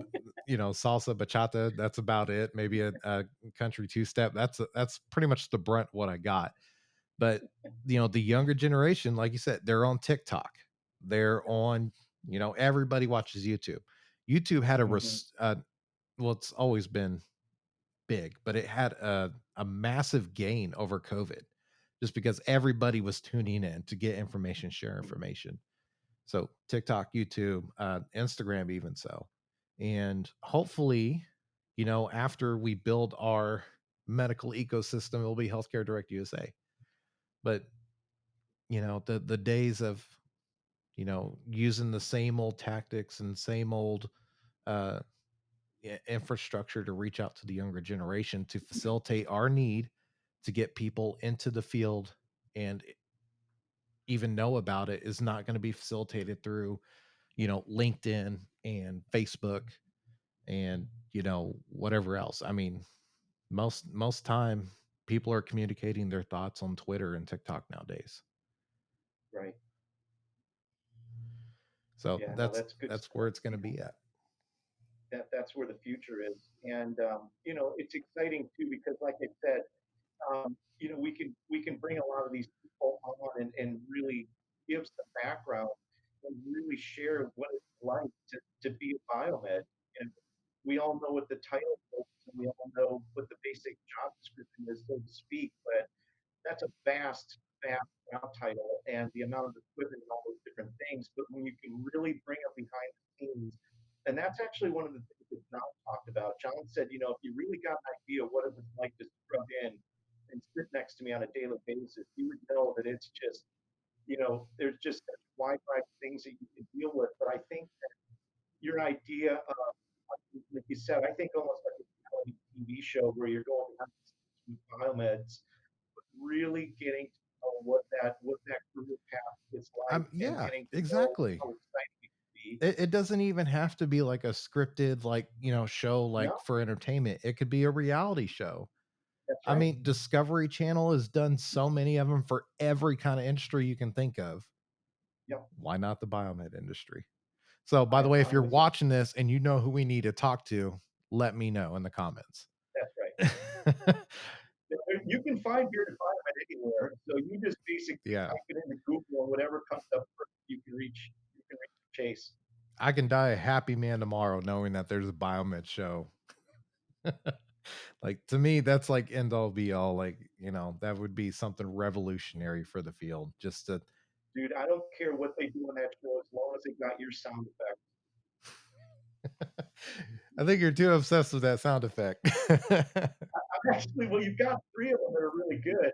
salsa, bachata. That's about it. Maybe a country two step. That's pretty much the brunt what I got. But the younger generation, like you said, they're on TikTok. They're on, everybody watches YouTube. YouTube had Hmm. well, it's always been big, but it had a massive gain over COVID, just because everybody was tuning in to get information, share information. So TikTok, YouTube, Instagram, even so. And hopefully, after we build our medical ecosystem, it'll be Healthcare Direct USA. But the days of using the same old tactics and same old uh, infrastructure to reach out to the younger generation to facilitate our need to get people into the field and even know about it is not going to be facilitated through LinkedIn and Facebook and whatever else. I mean, most time people are communicating their thoughts on Twitter and TikTok nowadays. Right. So Yeah. No, that's that's good that's where stuff. it's going to be at. That's where the future is, and it's exciting too because, like I said, we can bring a lot of these people on and really give some background and really share what it's like to be a biomed. And we all know what the title is, and we all know what the basic job description is, so to speak. But that's a vast job title and the amount of equipment and all those different things. But when you can really bring them behind the scenes, and that's actually one of the things that John talked about. John said, if you really got an idea of what it was like to scrub in and sit next to me on a daily basis, you would know that it's just, there's just such wide variety of things that you can deal with. But I think that your idea of, like you said, I think almost like a reality TV show where you're going behind the scenes with biomeds, really getting to know what that career path is like and Yeah, getting to know exactly. how exciting it can be. It doesn't even have to be like a scripted, like, show like No, for entertainment. It could be a reality show. that's I right. mean, Discovery Channel has done so many of them for every kind of industry you can think of. Yep. Why not the biomed industry? So, by I, the way, if I'm you're with you. watching this and you know who we need to talk to, let me know in the comments. That's right. You can find bearded biomed anywhere. So you just basically Yeah, type it into Google and whatever comes up first, you can reach Chase. I can die a happy man tomorrow knowing that there's a biomed show. Like, to me, that's like end all be all. Like, that would be something revolutionary for the field. Just to, Dude, I don't care what they do on that show as long as they got your sound effect. I think you're too obsessed with that sound effect. Actually, well, you've got three of them that are really good.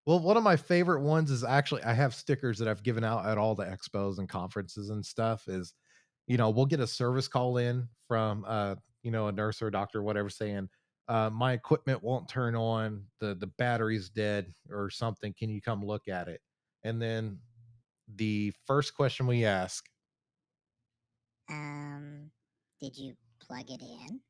Well, one of my favorite ones is actually, I have stickers that I've given out at all the expos and conferences and stuff. Is, we'll get a service call in from a nurse or a doctor or whatever, saying, my equipment won't turn on, the battery's dead or something. Can you come look at it? And then the first question we ask, Um, did you plug it in?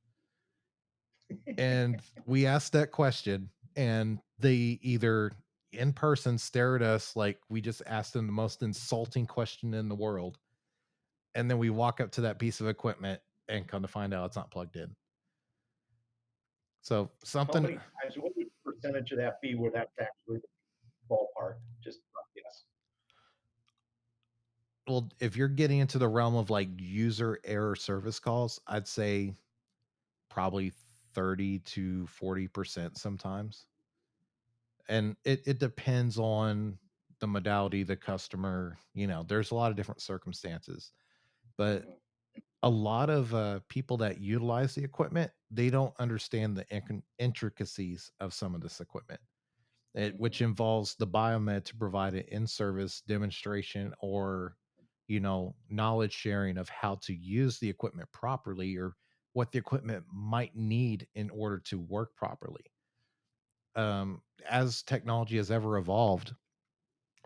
and we ask that question, and they either in person stare at us like we just asked them the most insulting question in the world, and then we walk up to that piece of equipment and come to find out it's not plugged in. So How something, many times? What would the percentage of that be where that's actually ballpark? Just yes. well, if you're getting into the realm of like user error service calls, I'd say probably 30 to 40% sometimes. And it depends on the modality, the customer, there's a lot of different circumstances. But Mhm, a lot of people that utilize the equipment, they don't understand the intricacies of some of this equipment, mhm, which involves the biomed to provide an in-service demonstration or knowledge sharing of how to use the equipment properly or what the equipment might need in order to work properly. As technology has ever evolved,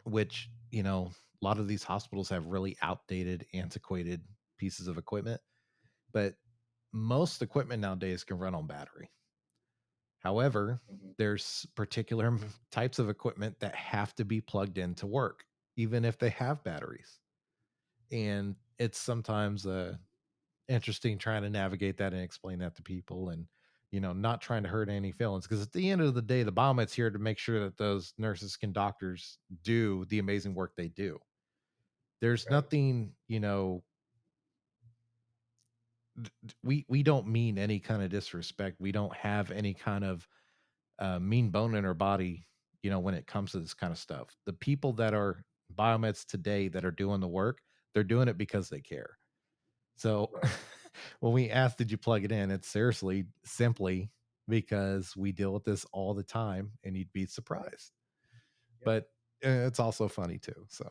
which a lot of these hospitals have really outdated, antiquated pieces of equipment, but most equipment nowadays can run on battery. However, mhm. there's particular types of equipment that have to be plugged in to work, even if they have batteries. And it's sometimes interesting trying to navigate that and explain that to people and, not trying to hurt any feelings. Because at the end of the day, the biomed's here to make sure that those nurses and doctors do the amazing work they do. There's Right. nothing, we don't mean any kind of disrespect. We don't have any kind of mean bone in our body, when it comes to this kind of stuff. The people that are biomeds today that are doing the work, they're doing it because they care. So Right. when we ask, did you plug it in? It's seriously simply because we deal with this all the time and you'd be Right. surprised. Yep. But it's also funny too. So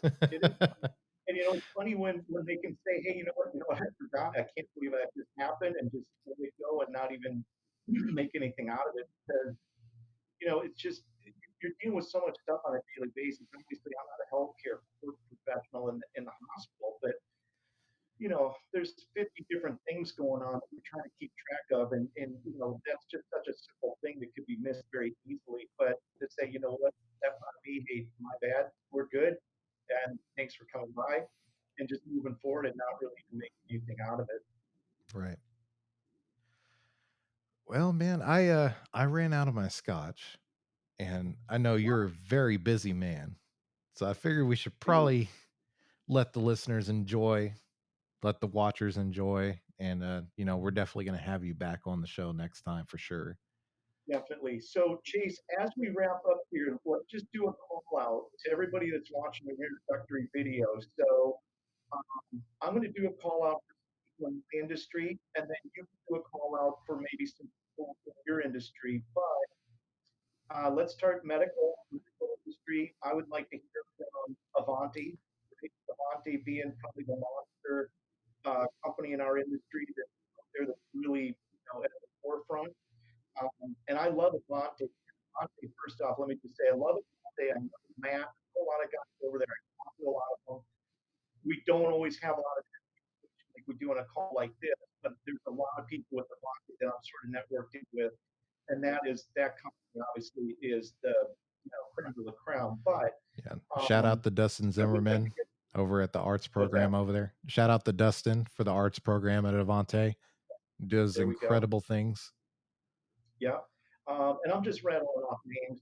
It is funny. And it's funny when they can say, "Hey, I forgot. I can't believe that just happened," and just let it go and not even make anything out of it because it's just you're dealing with so much stuff on a daily basis. Obviously, I'm not a healthcare professional in the hospital, but there's 50 different things going on that we're trying to keep track of, and that's just such a simple thing that could be missed very easily. But to say, what, that's not me. Hey, my bad. We're good, and thanks for coming by, and just moving forward and not really making anything out of it. right. Well, man, I ran out of my scotch and I know you're a very busy man. So I figured we should Dude, probably let the listeners enjoy, let the watchers enjoy, and we're definitely going to have you back on the show next time for sure. definitely. So, Chase, as we wrap up here, let's just do a call out to everybody that's watching the introductory video. So, I'm going to do a call out for people in the industry, and then you can do a call out for maybe some people in your industry. But let's start medical industry. I would like to hear from Avanti. Right? Avanti being probably the monster company in our industry that's really at the forefront. And I love Avanti. Avanti, first off, let me just say I love Avanti. I know Matt, I know a lot of guys over there. I talk to a lot of them. We don't always have a lot of like we do on a call like this, but there's a lot of people with Avanti that I'm sort of networking with, and that company obviously is the creme de la creme. But Yeah. Shout um, out to Dustin I would like to Zimmerman get over at the arts what's that? program over there. Shout out to Dustin for the arts program at Avante. Does There we go. incredible things. Yeah. And I'm just rattling off names.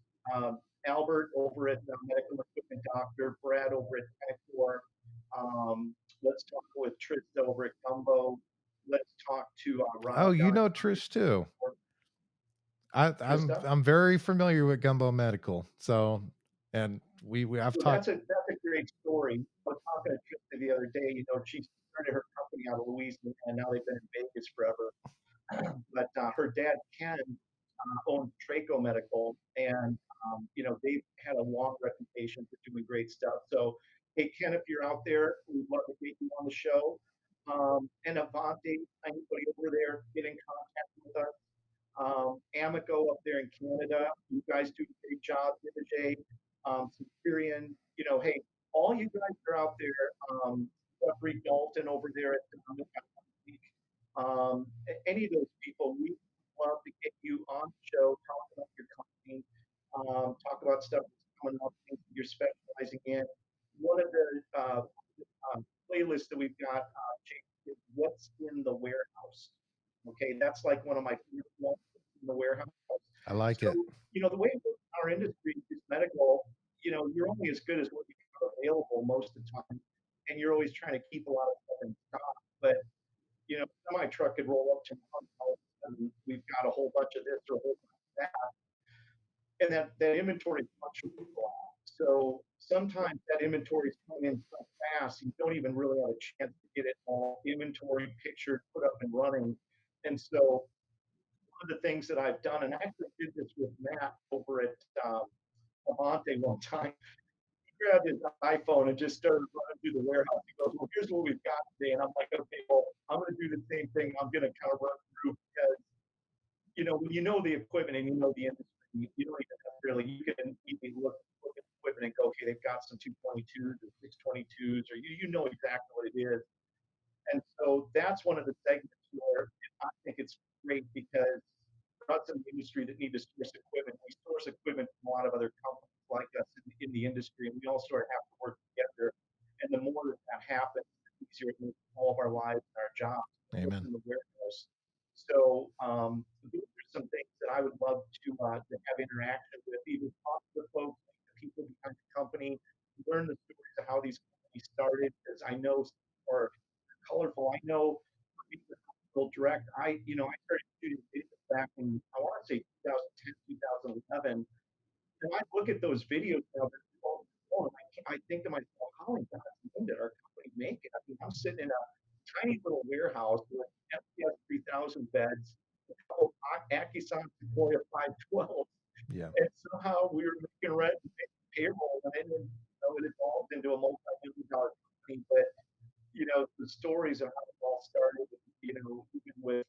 Albert over at Medical Equipment Doctor, Brad over at Techcor. Let's talk with Trista over at Gumbo. Let's talk to Oh, Ron you know Doctor Trish too. I'm Trista. I'm very familiar with Gumbo Medical. So, and I've So talked. that's a great story. I was talking to Trista the other day. She started her company out of Louisiana, and now they've been in Vegas forever. But her dad Ken owned Traco Medical, and they've had a long reputation for doing great stuff. So, hey Ken, if you're out there, we'd love to get you on the show. And Avante, anybody over there, get in contact with us. Amico up there in Canada, you guys do a great job. Image Superior, hey, all you guys are out there. Jeffrey Dalton over there at any of those people, we love to get you on the show, talk about your company, talk about stuff that's coming up, things that you're specializing in. One of the playlists that we've got, Jake, is What's in the Warehouse. warehouse. Okay, that's like one of my favorite ones in the warehouse. I like it. So, the way it works in our industry is medical, you're only as good as what you have available most of the time, and you're always trying to keep a lot of stuff in stock. But, semi truck could roll up to and we've got a whole bunch of this or a whole bunch of that, and that inventory fluctuates a lot. So sometimes that inventory is coming in so fast, you don't even really have a chance to get it all inventory pictured, put up and running. And so one of the things that I've done, and I actually did this with Matt over at Avante one time. He grabbed his iPhone and just started running through the warehouse. He goes, "Well, here's what we've got today," and I'm like, "Okay, well, I'm going to do the same thing. I'm going to kind of run through because when you know the equipment and you know the industry, you don't even have really you can easily look at the equipment and go, okay, they've got some 222s or 622s, or you know exactly what it is." And so that's one of the segments where I think it's great because for us in the industry that need to source equipment, we source equipment from a lot of other companies like us in the industry, and we all sort of have to work together. And the more that happens, the easier it makes all of our lives and our jobs Amen. in the warehouse. So these are some things that I would love to have interaction with, even talk to the folks, the people behind the company, learn the stories of how these companies started, because I know or colorful. I know direct. I started shooting videos back in I want to say 2010, 2011, and I look at those videos now. I think to myself, how in God's name did our company make it? I mean, I'm sitting in a tiny little warehouse with FPS 3000 beds, a couple Akisan Sequoia 512, Yeah. and somehow we were making rent and making payroll, and then it evolved into a multi-million dollar company. But the stories of how it all started, even with,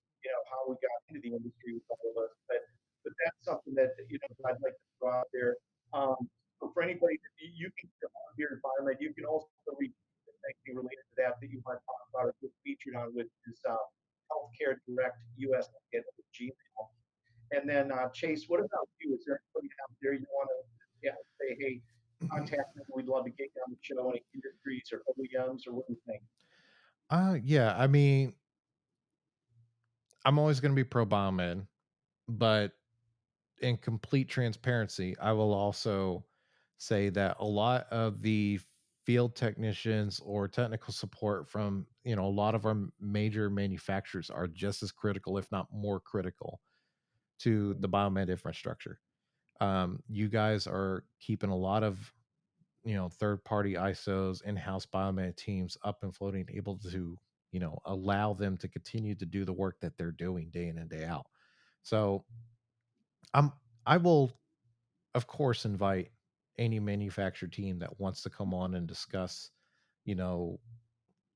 how we got into the industry with all of us. But that's something that, I'd like to throw out there. So for anybody that you can come on here environment, you can also reach anything related to that you want to talk about or get featured on with is Healthcare Direct US at Gmail. And then Chase, what about you? Is there anybody out there you want to say, hey, contact me. We'd love to get you on the show, any industries or OEMs or what do you think? Yeah. I mean, I'm always going to be pro Biomed, but in complete transparency, I will also say that a lot of the field technicians or technical support from a lot of our major manufacturers are just as critical, if not more critical, to the Biomed infrastructure. You guys are keeping a lot of third party ISOs, in-house Biomed teams up and floating, able to allow them to continue to do the work that they're doing day in and day out. So I'm I will of course invite any manufacturer team that wants to come on and discuss you know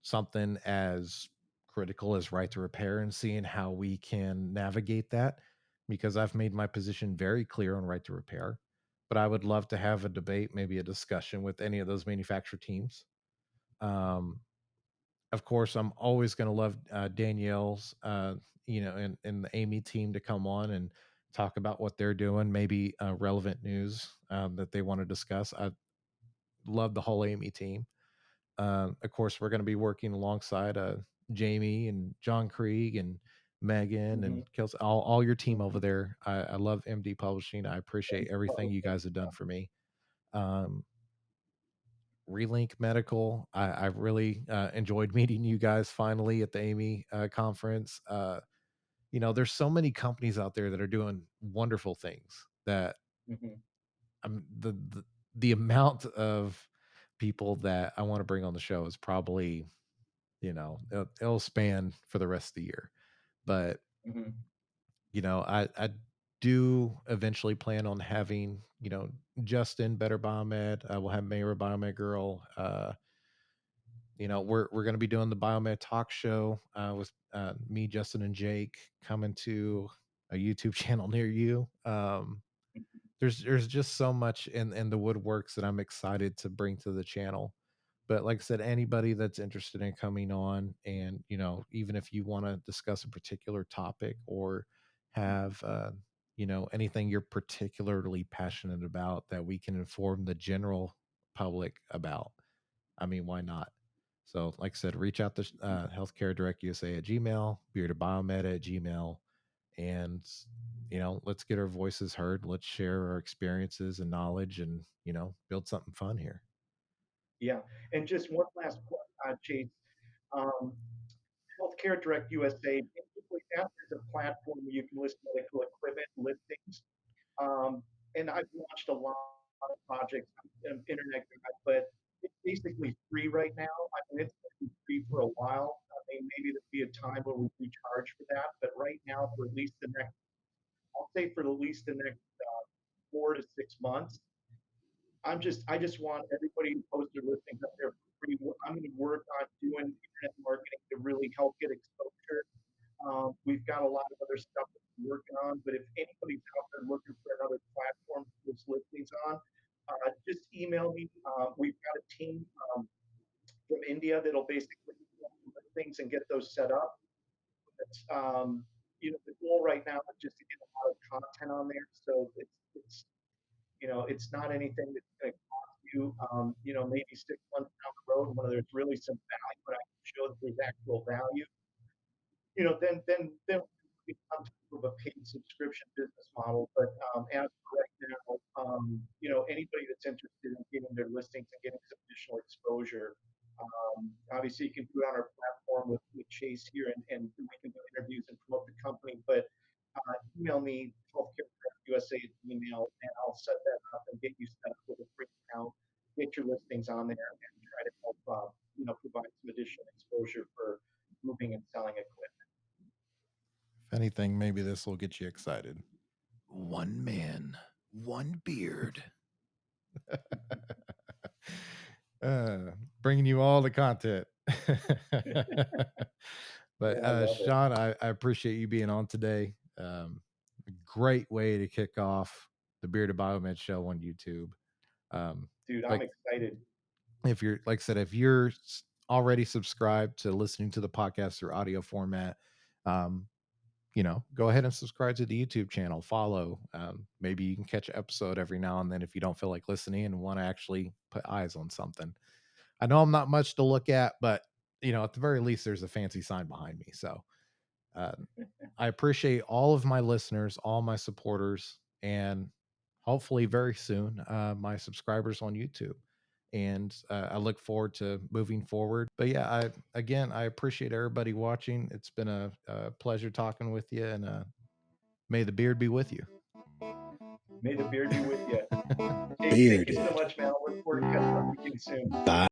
something as critical as right to repair and seeing how we can navigate that, because I've made my position very clear on right to repair. But I would love to have a debate, maybe a discussion with any of those manufacturer teams. um, of course, I'm always going to love Danielle's, and the Amy team to come on and talk about what they're doing, maybe relevant news that they want to discuss. I love the whole Amy team. Of course, we're going to be working alongside Jamie and John Krieg and Megan Mm-hmm. and Kelsey, all your team over Mm-hmm. there. I love MD Publishing. I appreciate everything you guys have done for me. Um, Relink Medical. I've really enjoyed meeting you guys finally at the Amy conference. There's so many companies out there that are doing wonderful things that Mm-hmm. I'm the amount of people that I want to bring on the show is probably, it'll span for the rest of the year. But, Mm-hmm. I do eventually plan on having, Justin Better Biomed. We'll have Mayor Biomed Girl. We're going to be doing the Biomed Talk Show with me, Justin, and Jake coming to a YouTube channel near you. There's just so much in the woodworks that I'm excited to bring to the channel. But like I said, anybody that's interested in coming on, and even if you want to discuss a particular topic or have anything you're particularly passionate about that we can inform the general public about, I mean, why not? So, like I said, reach out to Healthcare Direct USA at Gmail, Bearded Biomed at Gmail, and let's get our voices heard. Let's share our experiences and knowledge, and build something fun here. Yeah. And just one last point, Chase. Um, Healthcare Direct USA, basically that is a platform where you can list medical equipment listings. Um, and I've launched a lot of projects on internet, but it's basically free right now. I mean, it's going to be free for a while. I mean, maybe there'll be a time where we do charge for that, but right now, for at least the next, I'll say for at least the next 4 to 6 months, I just want everybody to post their listings up there for free. I'm going to work on doing internet marketing to really help get exposure. We've got a lot of other stuff that we're working on, but if anybody's out there looking for another platform to post listings on, just email me. We've got a team from India that'll basically things and get those set up. But, the goal right now is just to get a lot of content on there, so it's not anything that's going to cost you, maybe 6 months down the road when there's really some value, but I can show that there's actual value. Then we become sort of a paid subscription business model. But as of right now, anybody that's interested in getting their listings and getting some additional exposure, obviously you can do it on our platform with Chase here, and we can do interviews and promote the company. But email me healthcare.usa at email, and I'll set that up and get you set up with a free account, get your listings on there, and try to help provide some additional exposure for moving and selling equipment. If anything, maybe this will get you excited. One man, one beard. Bringing you all the content. But Yeah, I love it. Sean, I appreciate you being on today. Great way to kick off the Bearded Biomed show on YouTube. Dude, I'm Like excited. if you're, like I said, if you're already subscribed to listening to the podcast through audio format, go ahead and subscribe to the YouTube channel, follow. Maybe you can catch an episode every now and then if you don't feel like listening and want to actually put eyes on something. I know I'm not much to look at, but at the very least, there's a fancy sign behind me. So I appreciate all of my listeners, all my supporters, and hopefully very soon, my subscribers on YouTube. And I look forward to moving forward. But yeah, I appreciate everybody watching. It's been a pleasure talking with you, and may the beard be with you. May the beard be with you. Hey, thank you so Bearded. much, man. I look forward to catching up with you soon. Bye.